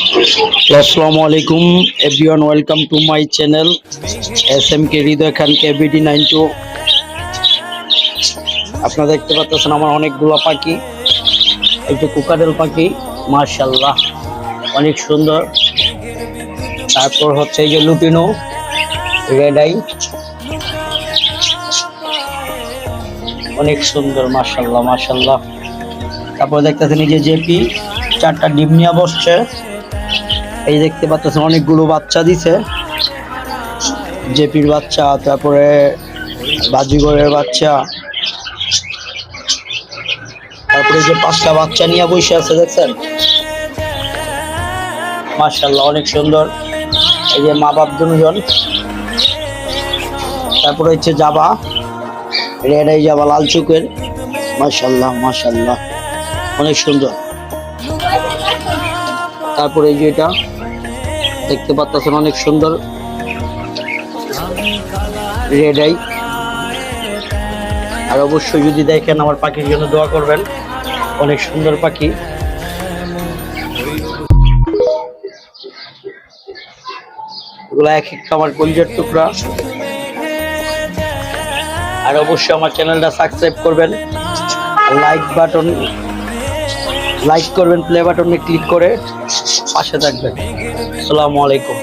আসসালামু আলাইকুম everyone, welcome to my channel SMK Hriday Khan KBD92। আপনারা দেখতে পাচ্ছেন আমার অনেকগুলো পাখি। এই যে কোকাটেল পাখি, মাশাআল্লাহ অনেক সুন্দর। তারপর হচ্ছে এই যে লুটিনো, রেড আই, অনেক সুন্দর, মাশাআল্লাহ মাশাআল্লাহ। তারপর দেখতেছেন এই যে জেপি, 4টা ডিম নিয়ে বসছে। এই দেখতে পাচ্ছেন অনেকগুলো বাচ্চা দিছে, জেপির বাচ্চা, তারপরে বাজিগরের বাচ্চা, তারপরে যে 5টা বাচ্চা নিয়ে বসে আছে দেখছেন, মাশাআল্লাহ অনেক সুন্দর। এই যে মা বাপ দুজন। তারপরে হচ্ছে জাবা, রেড আই জাবা, লাল চোখের, মাশাআল্লাহ মাশাআল্লাহ অনেক সুন্দর। তারপরে এই যে এটা দেখতে পাচ্ছেন অনেক সুন্দর, রেড আই। আর অবশ্যই যদি দেখেন আমার পাখির জন্য দোয়া করবেন, অনেক সুন্দর পাখি। এগুলো এক একটা আমার কলিজার টুকরা। আর অবশ্যই আমার চ্যানেলটা সাবস্ক্রাইব করবেন, লাইক করবেন, প্লে বাটনে ক্লিক করে পাশে থাকবেন। আসসালামু আলাইকুম।